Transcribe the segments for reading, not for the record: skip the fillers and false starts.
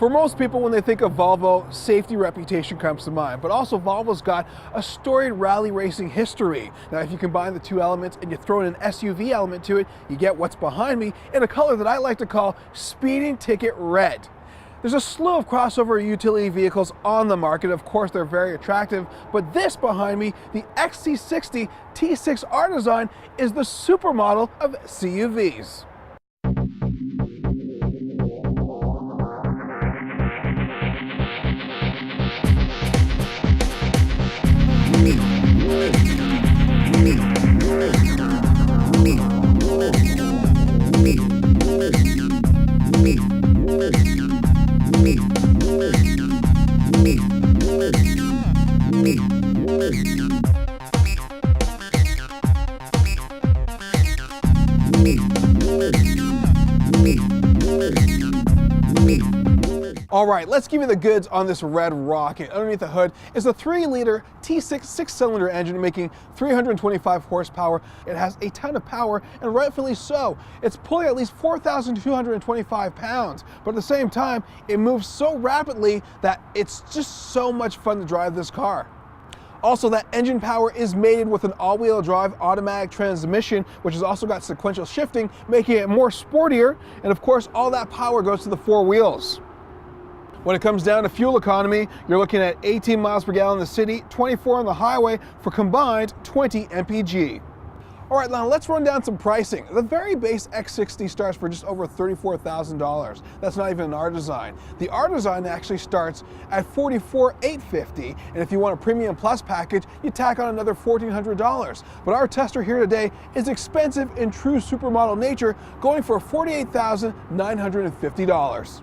For most people, when they think of Volvo, safety reputation comes to mind, but also Volvo's got a storied rally racing history. Now, if you combine the two elements and you throw in an SUV element to it, you get what's behind me in a color that I like to call speeding ticket red. There's a slew of crossover utility vehicles on the market. Of course, they're very attractive, but this behind me, the XC60 T6 R design, is the supermodel of CUVs. All right, let's give you the goods on this red rocket. Underneath the hood is a 3-liter T6 six-cylinder engine making 325 horsepower. It has a ton of power, and rightfully so. It's pulling at least 4,225 pounds, but at the same time, it moves so rapidly that it's just so much fun to drive this car. Also, that engine power is mated with an all-wheel drive automatic transmission, which has also got sequential shifting, making it more sportier, and of course, all that power goes to the 4 wheels. When it comes down to fuel economy, you're looking at 18 miles per gallon in the city, 24 on the highway for combined 20 mpg. All right, now let's run down some pricing. The very base X60 starts for just over $34,000. That's not even an R design. The R design actually starts at $44,850, and if you want a premium plus package, you tack on another $1,400. But our tester here today is expensive in true supermodel nature, going for $48,950.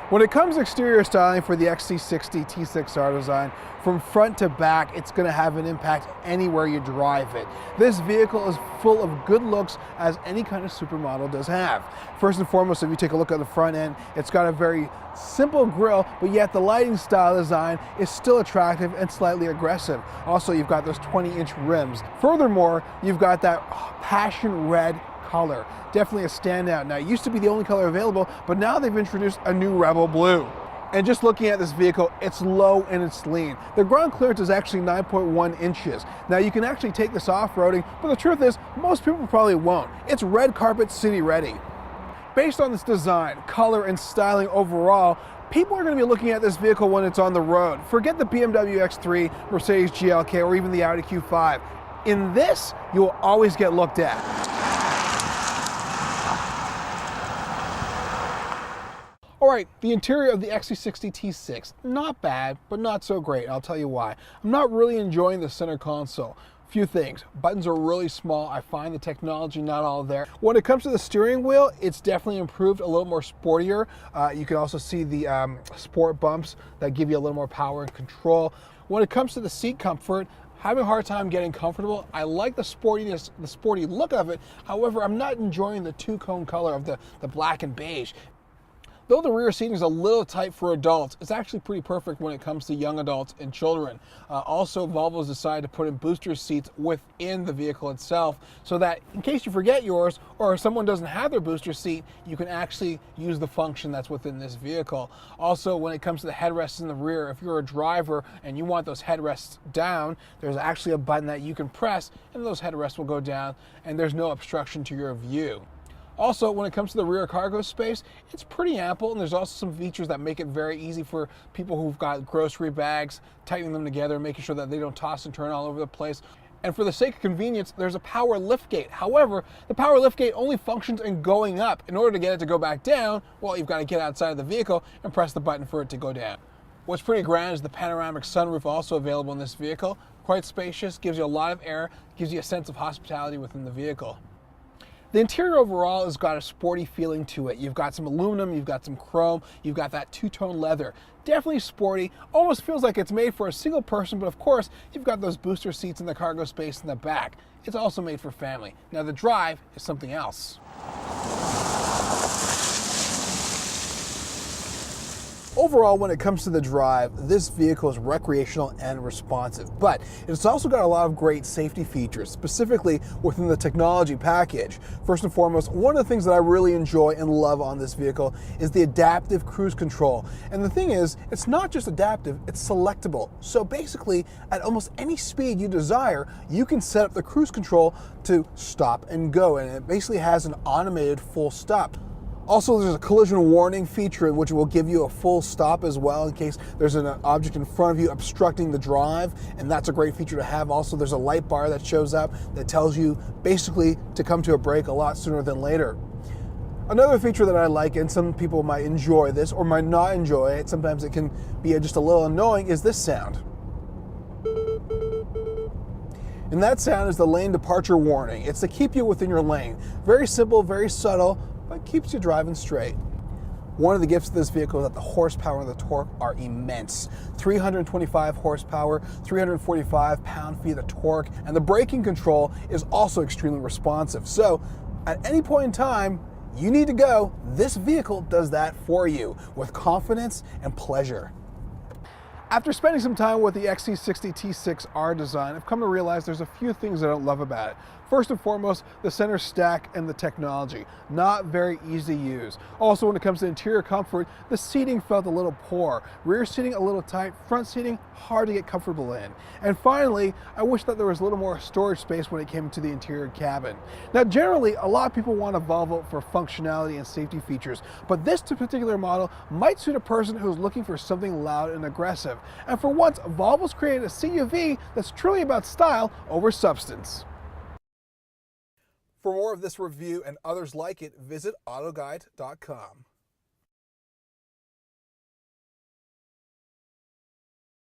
When it comes to exterior styling for the XC60 T6R design, from front to back, it's going to have an impact anywhere you drive it. This vehicle is full of good looks, as any kind of supermodel does have. First and foremost, if you take a look at the front end, it's got a very simple grille, but yet the lighting style design is still attractive and slightly aggressive. Also, you've got those 20-inch rims. Furthermore, you've got that passion red color. Definitely a standout. Now, it used to be the only color available, but now they've introduced a new Rebel Blue. And just looking at this vehicle, it's low and it's lean. The ground clearance is actually 9.1 inches. Now, you can actually take this off-roading, but the truth is, most people probably won't. It's red carpet city ready. Based on this design, color, and styling overall, people are going to be looking at this vehicle when it's on the road. Forget the BMW X3, Mercedes GLK, or even the Audi Q5. In this, you'll always get looked at. All right, the interior of the XC60 T6, not bad, but not so great. I'll tell you why. I'm not really enjoying the center console. Few things. Buttons are really small. I find the technology not all there. When it comes to the steering wheel, it's definitely improved, a little more sportier. You can also see the sport bumps that give you a little more power and control. When it comes to the seat comfort, having a hard time getting comfortable. I like the sportiness, the sporty look of it. However, I'm not enjoying the two-tone color of the black and beige. Though the rear seating is a little tight for adults, it's actually pretty perfect when it comes to young adults and children. Also, Volvo's decided to put in booster seats within the vehicle itself, so that in case you forget yours, or if someone doesn't have their booster seat, you can actually use the function that's within this vehicle. Also, when it comes to the headrests in the rear, if you're a driver and you want those headrests down, there's actually a button that you can press and those headrests will go down, and there's no obstruction to your view. Also, when it comes to the rear cargo space, it's pretty ample, and there's also some features that make it very easy for people who've got grocery bags, tightening them together, making sure that they don't toss and turn all over the place. And for the sake of convenience, there's a power liftgate. However, the power liftgate only functions in going up. In order to get it to go back down, well, you've got to get outside of the vehicle and press the button for it to go down. What's pretty grand is the panoramic sunroof, also available in this vehicle. Quite spacious, gives you a lot of air, gives you a sense of hospitality within the vehicle. The interior overall has got a sporty feeling to it. You've got some aluminum, you've got some chrome, you've got that two-tone leather. Definitely sporty, almost feels like it's made for a single person, but of course, you've got those booster seats in the cargo space in the back. It's also made for family. Now, the drive is something else. Overall, when it comes to the drive, this vehicle is recreational and responsive, but it's also got a lot of great safety features, specifically within the technology package. First and foremost, one of the things that I really enjoy and love on this vehicle is the adaptive cruise control. And the thing is, it's not just adaptive, it's selectable. So basically, at almost any speed you desire, you can set up the cruise control to stop and go, and it basically has an automated full stop. Also, there's a collision warning feature which will give you a full stop as well in case there's an object in front of you obstructing the drive, and that's a great feature to have. Also, there's a light bar that shows up that tells you basically to come to a brake a lot sooner than later. Another feature that I like, and some people might enjoy this or might not enjoy it, sometimes it can be just a little annoying, is this sound. And that sound is the lane departure warning. It's to keep you within your lane. Very simple, very subtle, but keeps you driving straight. One of the gifts of this vehicle is that the horsepower and the torque are immense. 325 horsepower, 345 pound-feet of torque, and the braking control is also extremely responsive. So at any point in time you need to go, this vehicle does that for you with confidence and pleasure. After spending some time with the XC60 T6R design, I've come to realize there's a few things I don't love about it. First and foremost, the center stack and the technology. Not very easy to use. Also, when it comes to interior comfort, the seating felt a little poor. Rear seating a little tight, front seating hard to get comfortable in. And finally, I wish that there was a little more storage space when it came to the interior cabin. Now, generally, a lot of people want a Volvo for functionality and safety features, but this particular model might suit a person who's looking for something loud and aggressive. And for once, Volvo's created a CUV that's truly about style over substance. For more of this review and others like it, visit autoguide.com.